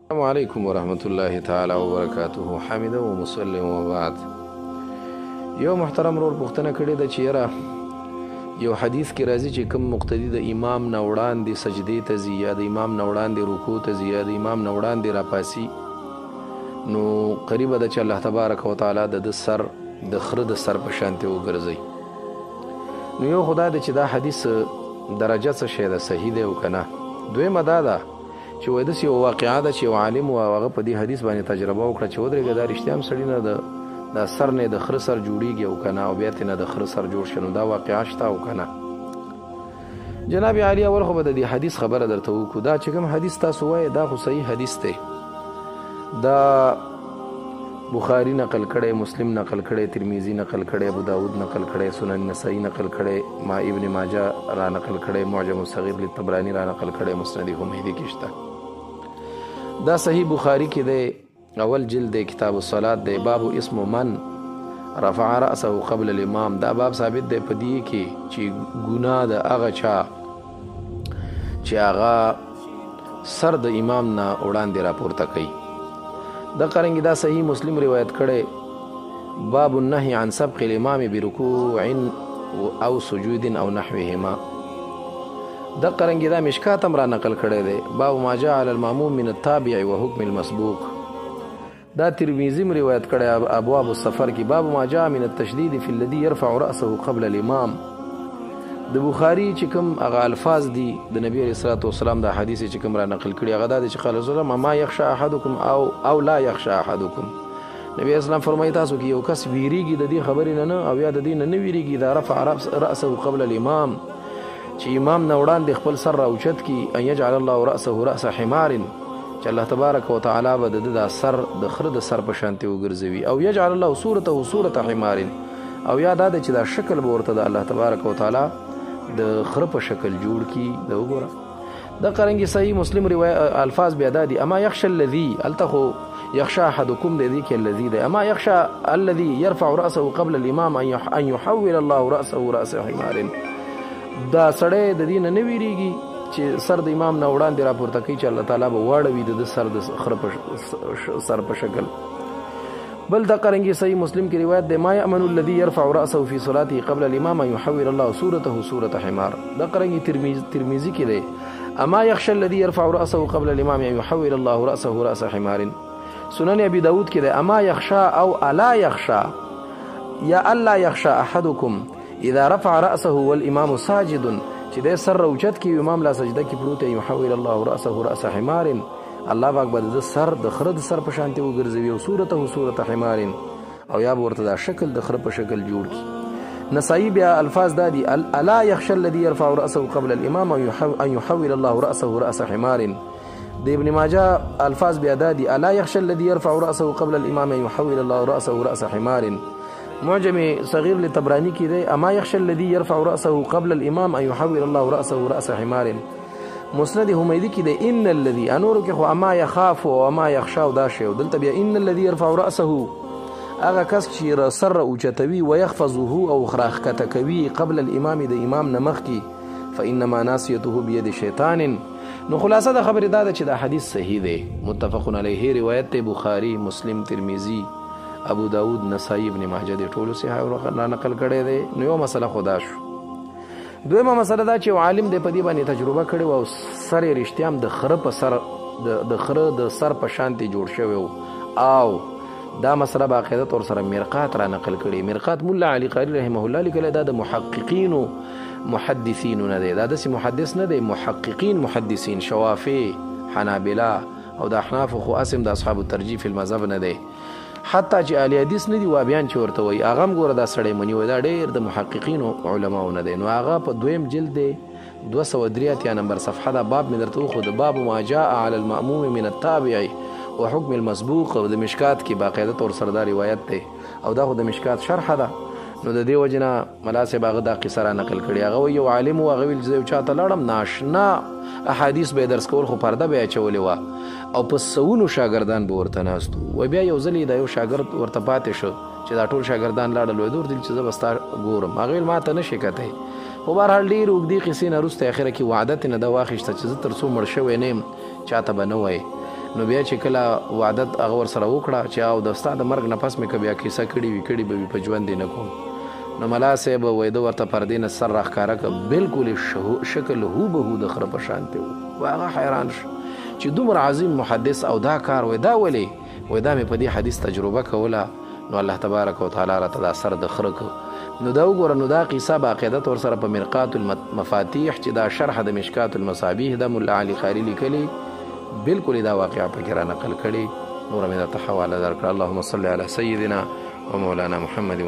السلام علیکم ورحمۃ اللہ تعالی وبرکاتہ. حامد و مسلم و بعد. یو محترم رور پوښتنه کړې ده چې یاره یو حدیث کې راځي چې کوم مقتدي د امام نه وړاندې سجدې ته ځي یا د امام نه وړاندې رکوع ته ځي یا د امام نه وړاندې راپاسي، نو قریبه ده چې الله تبارک وتعالی د سر د خره د سر په شانتې وګرځي. نو یو خدا ده چې دا حدیث درجه څه شی ده، صحیح دی او که نه. دویمه دا ده چې وایي داسې یو واقعه ده چې یو عالم و هغه په دې حدیث باندې تجربه وکړه چې ودرېږه دا رښتیا هم سړي نه دا سر نه د خره سر جوړېږي او که نه، او بیا ترې نه د خره سر جوړ شي، نو دا واقعه شته او که نه. جناب عالی اول خو به د دې حدیث خبره درته وکړو. دا چې کوم حدیث تاسو وایي دا خو صحیح حدیث دی، دا بخاری نقل کړی، مسلم نقل کړی، ترمیزی نقل کړی، ابو داود نقل کړی، سنن نسائی نقل کړی، ما ابن ماجه را نقل کړی، معجم الصغیر للطبرانی را نقل کړی، مسند حمیدی کې شته. دا صحیح بخاری کې دی، اول جلد دی، کتاب الصلاة دی، باب اسم من رفع رأسه قبل الامام. دا باب ثابت دی په دې کې چې ګناه د هغه چا چې هغه سر د امام نه وړاندې راپورته کوي. دا قرنګي دا صحیح مسلم روایت کړی، باب النهي عن سبق الامام برکوع او سجود او نحوهما. دا قرنګي دا مشکات هم را نقل کړی دی، باب ما جاء علی الماموم من التابع وحکم المسبوق. دا ترمذی روایت کړی ابواب السفر کې، باب ما جاء من التشدید فی الذي يرفع رأسه قبل الامام. د بخاری چې کوم هغه الفاظ دي د نبی علیه الصلاۃ والسلام دا حدیث چې کوم را نقل کړي هغه دا دی چې قال رسول الله ما یخشى احدکم او لا یخشى احدکم. نبی اسلام فرمایي تاسو کې یو کس ویریږي د دې خبرې نه او یا د دې نه ویریږي دا رفع رأسه قبل الامام، چې امام نه وړاندې خپل سر راوچت کی، ان یجعل الله رأسه رأس حمار، چې الله تبارک وتعالی به د سر د خره د سر په شانتې وګرځوي، او یجعل الله صورته صورت حمار، او یا دا چې دا شکل به ورته د الله تبارک وتعالی د خره په شکل جوړ کی. دا وګوره دا قرنګي صحیح مسلم روایت الفاظ بیا دا دي، اما یخشى الذي التخو یخشى احدکم د دې کې الذي ده، اما یخشى الذي يرفع رأسه قبل الامام ان يحول الله رأسه رأس حمار. دا سړی د دې نه ویریږي چې سر د امام نه وړاندې راپورته کوي چې الله تعالی به واړوي د سر د خره په سر په شکل. بل دا قرنګي صحیح مسلم کی روایت ده، ما یأمن الذي يرفع رأسه في صلاته قبل الامام ان يحول الله صورته صورة حمار. دا قرنګي ترمذی کی ده، اما يخشى الذي يرفع رأسه قبل الامام ان يحول الله رأسه رأس حمار. سنن ابي داود کی ده، اما يخشى او الا يخشى یا الا يخشى احدكم اذا رفع رأسه والامام ساجد، چې د سر روچت کی امام لا سجده کی پروت، يحول الله رأسه رأس حمار، الله پاک به د سر د خره د سر په شانتې وګرځوي، او صورته صورت حمار، او یا به ورته دا شکل د خره په شکل جوړ کړي. نسائی بیا الفاظ دا دي، الا یخشى الذي يرفع رأسه قبل الامام ان يحول الله رأسه رأس حمار. د ابن ماجه الفاظ بیا دا دي، الا یخشى الذي يرفع رأسه قبل الامام ان يحول الله رأسه رأس حمار. معجم صغیر لطبرانی کی ده، اما یخشى الذي يرفع رأسه قبل الامام ان يحول الله رأسه رأس حمار. مسند حمیدی کی ده، ان الذي انور کې خو اما يخاف او اما يخشى دا شی، او دلته بیا ان الذي يرفع رأسه هغه کس چې سر اوچتوي ويخفضه او خراخته کوي قبل الامام د امام نمخ کی، فانما ناصيته بيد شیطان. نو خلاصه د خبره دا ده چې دا حدیث صحیح دی، متفق علیه روایت ته بخاری، مسلم، ترمذی، ابو داود، نسائی، ابن ماجه د ټولو صحیح نقل کړي دی. نو یو مسله خدا شو. دویمه مسله دا چې عالم د په دې باندې تجربه کړي او سر یې رښتیا هم د خره په سر د خره د سر په شانتې جوړ شوی او دا مسله باقاعده طور سره مرقات را نقل کړي. مرقات مولا علی قاری رحمه الله لیکلی، دا د محققین و محدثین نه دی، دا داسې محدث نه دی، محققین محدثین، شوافی، حنابله او د احناف خو اسم د اصحاب الترجیح فی المذهب نه دی، حتی چې اهل حدیث نه دي وابیان چې ورته وایي هغه هم ګوره دا سړی مني وایي، دا ډېر د محققینو علماو نه دی. نو هغه په دویم جلد دی 283 نمبر صفحه دا باب مې درته وښود، باب ما جاء علی المأموم من التابع وحکم المسبوق. د مشکات کې باقاعده طور سره دا روایت دی، او دا خو د مشکات شرحه ده. نو د دې وجه نه ملا صاحب هغه دا قصه را نقل کړي. هغه وایي یو عالم و، هغه ویل چې یو چا ته لاړم ناشنا احادیث به درس کول، خو پرده به یې اچولې وه او په سوونو شاګردان به ورته ناست و. بیا یو ځل دا یو شاګرد ورته پاتې شو چې دا ټول شاګردان لاړل، وایي دور دل چې زه به ستا ګورم. هغه ویل ما ته نه شي کتی. خو بهرحال ډېر اوږدې قصې نه وروسته اخره کې وعده ترې نه ده واخیسته چې زه تر څو مړ شوی نه یم چاته به نه وایي. نو بیا چې کله وعدت هغه ورسره وکړه چې او د ستا د مرګ نه پس مې که بیا کیسه کړې به وي په ژوند یې نه کوم. نو ملا صاحب وایي ده ورته پردې نه سر راښکاره کړه، بلکل شکل هوبهو د خره په شانتې و. هغه حیران شو چې دومره عظیم محدث او دا کار وایي دا ولې؟ وایي دا مې په دې حدیث تجربه کوله، نو الله تبارک وتعالی راته دا سر د خره کړ. نو دا وګوره، نو دا قصه باقاعدت ورسره په مرقات المفاتیح چې دا شرح د مشکات المصابیح د ملا علي قاري لیکلي، بلکل دا واقعه پکې را نقل کړي. نور مې درته حواله درکړه. اللهم صل علی سیدنا و مولانا محمد.